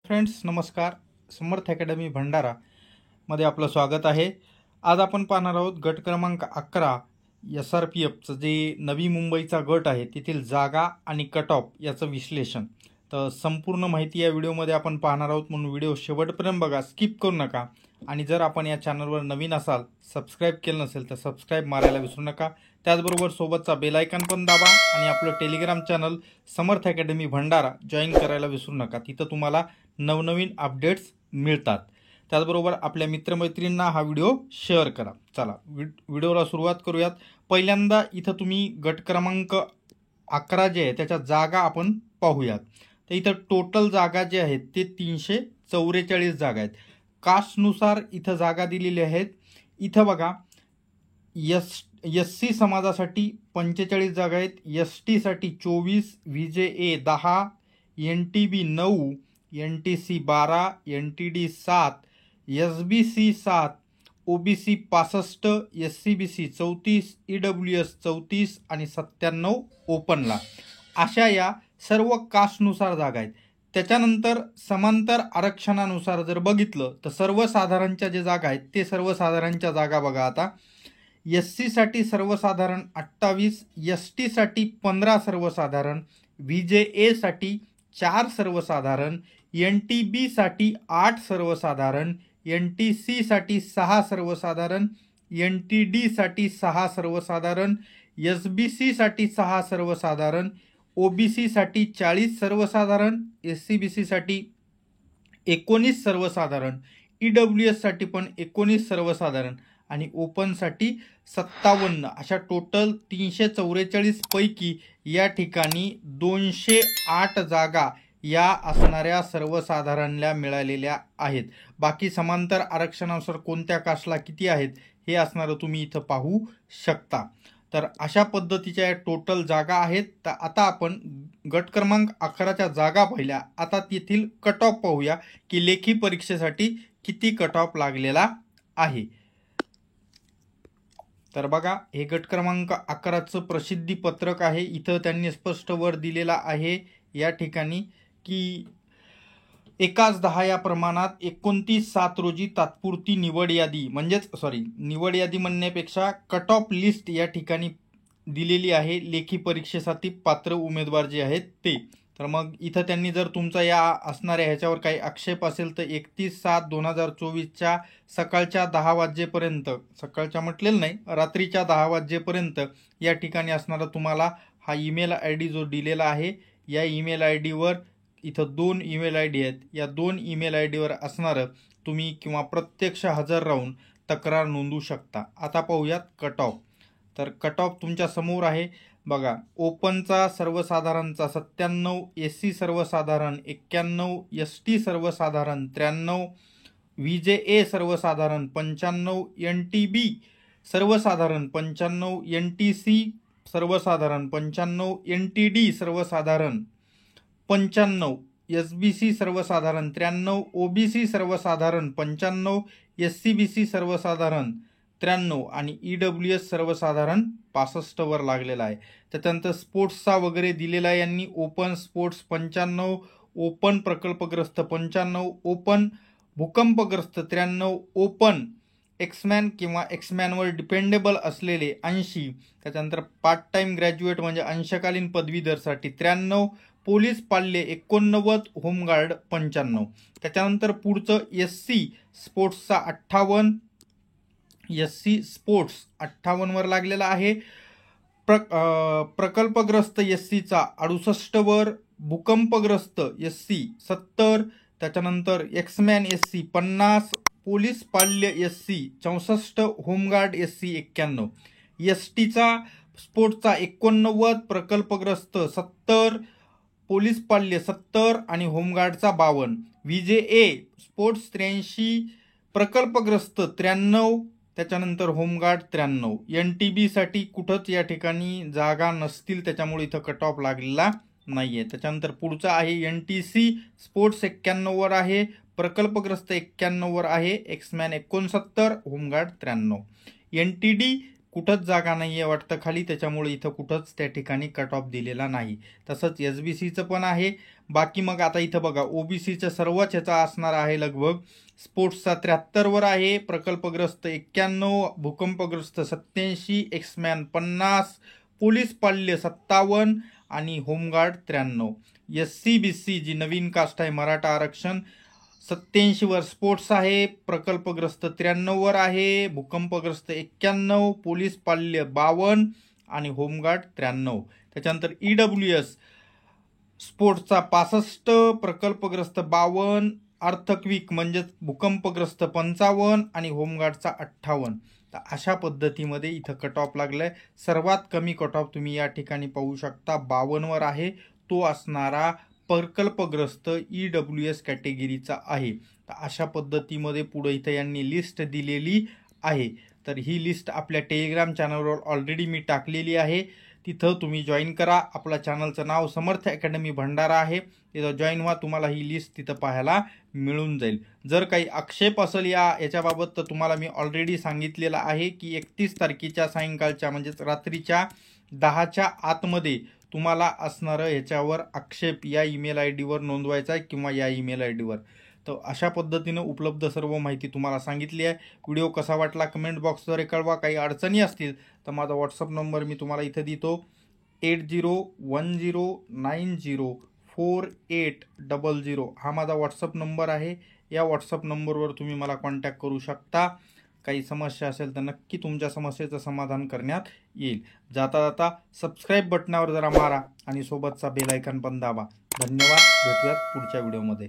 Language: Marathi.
फ्रेंड्स नमस्कार. समर्थ अकॅडमी भंडारा मध्ये आपलं स्वागत आहे. आज आपण पाहणार आहोत गट क्रमांक 11 SRPFचं जे नवी मुंबईचा गट आहे तेथील जागा आणि कट ऑफ याचं विश्लेषण. तर संपूर्ण माहिती या व्हिडिओमध्ये आपण पाहणार आहोत, म्हणून व्हिडिओ शेवटपर्यंत बघा, स्किप करू नका. आणि जर आपण या चॅनलवर नवीन असाल, सबस्क्राईब केलं नसेल तर सबस्क्राईब मारायला विसरू नका. त्याचबरोबर सोबतचा बेल आयकॉन पण दाबा आणि आपलं टेलिग्राम चॅनल समर्थ अकॅडमी भंडारा जॉईन करायला विसरू नका. तिथं तुम्हाला नवनवीन अपडेट्स मिळतात. त्याचबरोबर आपल्या मित्रमैत्रिणींना हा व्हिडिओ शेअर करा. चला व्हिडिओला सुरुवात करूयात. पहिल्यांदा इथं तुम्ही गट क्रमांक 11 जे आहे त्याच्या जागा आपण पाहूयात. तर इथं टोटल जागा जे आहेत ते 344 जागा आहेत. कास्टनुसार इथं जागा दिलेल्या आहेत. इथं बघा, SC समाजासाठी 45 जागा आहेत, ST साठी 24, VJA 10, NTB 9, NTC 12, NTD 7, SBC 7, OBC 65, SCBC 34, EWS 34 आणि 97 ओपनला. अशा या सर्व कास्टनुसार जागा आहेत. त्याच्यानंतर समांतर आरक्षणानुसार जर बघितलं तर सर्वसाधारणच्या जे जागा आहेत ते सर्वसाधारणच्या जागा बघा. आता SC साठी सर्वसाधारण 28, ST साठी 15 सर्वसाधारण, VJA साठी 4 सर्वसाधारण, NTB साठी 8 सर्वसाधारण, NTC साठी 6 सर्वसाधारण, NTD साठी 6 सर्वसाधारण, SBC साठी 6 सर्वसाधारण, OBC साठी 40 सर्वसाधारण, SCBC साठी 19 सर्वसाधारण, EWS साठी पण 19 सर्वसाधारण आणि ओपनसाठी 57. अशा टोटल 344 पैकी या ठिकाणी 208 जागा या असणाऱ्या सर्वसाधारणला मिळालेल्या आहेत. बाकी समांतर आरक्षणानुसार कोणत्या कास्टला किती आहेत हे असणारं तुम्ही इथं पाहू शकता. तर अशा पद्धतीच्या टोटल जागा आहेत. तर आता आपण गट क्रमांक 11च्या जागा पाहिल्या. आता तेथील कट ऑफ पाहूया की लेखी परीक्षेसाठी किती कट ऑफ लागलेला आहे. तर बघा, हे गट क्रमांक 11चं प्रसिद्धी पत्रक आहे. इथं त्यांनी स्पष्ट वर दिलेला आहे या ठिकाणी की 1:10 या प्रमाणात 29/7 रोजी तात्पुरती निवड यादी, म्हणजेच निवड यादी म्हणण्यापेक्षा कट ऑफ लिस्ट या ठिकाणी दिलेली आहे लेखी परीक्षेसाठी पात्र उमेदवार जे आहेत ते. तर मग इथं त्यांनी जर तुमचा या असणाऱ्या ह्याच्यावर काही आक्षेप असेल तर 31/7/2024च्या सकाळच्या 10 वाजेपर्यंत, सकाळच्या म्हटलेलं नाही, रात्रीच्या 10 वाजेपर्यंत या ठिकाणी असणारा तुम्हाला हा ईमेल ID जो दिलेला आहे, या ईमेल IDवर इथं 2 ईमेल ID आहेत. या 2 ईमेल IDवर असणारं तुम्ही किंवा प्रत्यक्ष हजर राहून तक्रार नोंदवू शकता. आता पाहूयात कट ऑफ. तर कट ऑफ तुमच्या समोर आहे बघा. ओपनचा सर्वसाधारणचा 97, SC सर्वसाधारण 91, ST सर्वसाधारण 93, VJA सर्वसाधारण 95, NTB सर्वसाधारण 95, NTC सर्वसाधारण 95, NTD सर्वसाधारण 95, SBC सर्वसाधारण 93, OBC सर्वसाधारण 95, SCBC सर्वसाधारण 93 आणि EWS सर्वसाधारण 65 वर लागलेला आहे. त्याच्यानंतर स्पोर्ट्सचा वगैरे दिलेला आहे यांनी. ओपन स्पोर्ट्स 95, ओपन प्रकल्पग्रस्त 95, ओपन भूकंपग्रस्त 93, ओपन एक्समॅन किंवा एक्समॅनवर डिपेंडेबल असलेले 80, त्याच्यानंतर पार्ट टाइम ग्रॅज्युएट म्हणजे अंशकालीन पदवीधरसाठी 93, पोलीस पाल्य 89, होमगार्ड 95. त्याच्यानंतर पुढचं SC स्पोर्ट्सचा 58, SC स्पोर्ट्स 58 वर लागलेला आहे. प्रकल्पग्रस्त SCचा 68 वर, भूकंपग्रस्त SC 70, त्याच्यानंतर एक्समॅन SC 50, पोलीस पाल्य SC 64, होमगार्ड SC 91. STचा स्पोर्ट्सचा 89, प्रकल्पग्रस्त 70, पोलीस पाल्य 70 आणि होमगार्डचा 52. VJA स्पोर्ट्स 83, प्रकल्पग्रस्त 93, त्याच्यानंतर होमगार्ड 93. NTB साठी कुठंच या ठिकाणी जागा नसतील, त्याच्यामुळे इथं कट ऑफ लागलेला नाहीये. त्याच्यानंतर पुढचा आहे NTC स्पोर्ट्स 91 वर आहे, प्रकल्पग्रस्त 91 वर आहे, एक्समॅन 69, होमगार्ड 93. NTD कुठंच जागा नाही आहे वाटतं खाली, त्याच्यामुळे इथं कुठंच त्या ठिकाणी कट ऑफ दिलेला नाही. तसंच SBCचं पण आहे. बाकी मग आता इथं बघा OBCचं सर्वच ह्याचा असणार आहे लगभग. स्पोर्ट्सचा 73 आहे, प्रकल्पग्रस्त 91, भूकंपग्रस्त 87, एक्समॅन 50, पोलीस पाल्य 57 आणि होमगार्ड 93. SC-BC जी नवीन कास्ट आहे मराठा आरक्षण 87 स्पोर्ट्स आहे, प्रकल्पग्रस्त 93 आहे, भूकंपग्रस्त 91, पोलीस पाल्य 52 आणि होमगार्ड 93. त्याच्यानंतर EWS स्पोर्ट्सचा 65, प्रकल्पग्रस्त 52, अर्थक्विक म्हणजेच भूकंपग्रस्त 55 आणि होमगार्डचा 58. तर अशा पद्धतीमध्ये इथं कट ऑफ लागलाय. सर्वात कमी कट ऑफ तुम्ही या ठिकाणी पाहू शकता 52 आहे. तो असणारा प्रकल्पग्रस्त EWS कॅटेगरीचा आहे. तर अशा पद्धतीमध्ये पुढे इथं यांनी लिस्ट दिलेली आहे. तर ही लिस्ट आपल्या टेलिग्राम चॅनलवर ऑलरेडी मी टाकलेली आहे, तिथं तुम्ही जॉईन करा. आपल्या चॅनलचं नाव समर्थ अकॅडमी भंडारा आहे, तिथं जॉईन व्हा. तुम्हाला ही लिस्ट तिथं पाहायला मिळून जाईल. जर काही आक्षेप असेल याच्याबाबत तर तुम्हाला मी ऑलरेडी सांगितलेलं आहे की 31 तारखेच्या सायंकाळच्या म्हणजेच रात्रीच्या 10च्या आतमध्ये तुम्हाला असणारं ह्याच्यावर आक्षेप या ईमेल ID वर नोंदवायचा आहे किंवा या ईमेल ID वर. तर अशा पद्धतीनं उपलब्ध सर्व माहिती तुम्हाला सांगितली आहे. व्हिडिओ कसा वाटला कमेंट बॉक्सद्वारे कळवा. काही अडचणी असतील तर माझा व्हॉट्सअप नंबर मी तुम्हाला इथं देतो 8010904800. हा माझा व्हॉट्सअप नंबर आहे. या व्हॉट्सअप नंबरवर तुम्ही मला कॉन्टॅक्ट करू शकता. काही समस्या असेल तर नक्की तुमच्या समस्येचं समाधान करण्यात येईल. जाता जाता सबस्क्राईब बटनावर जरा मारा आणि सोबतचा बेल आयकॉन पण दाबा. धन्यवाद. भेटूयात पुढच्या व्हिडिओमध्ये.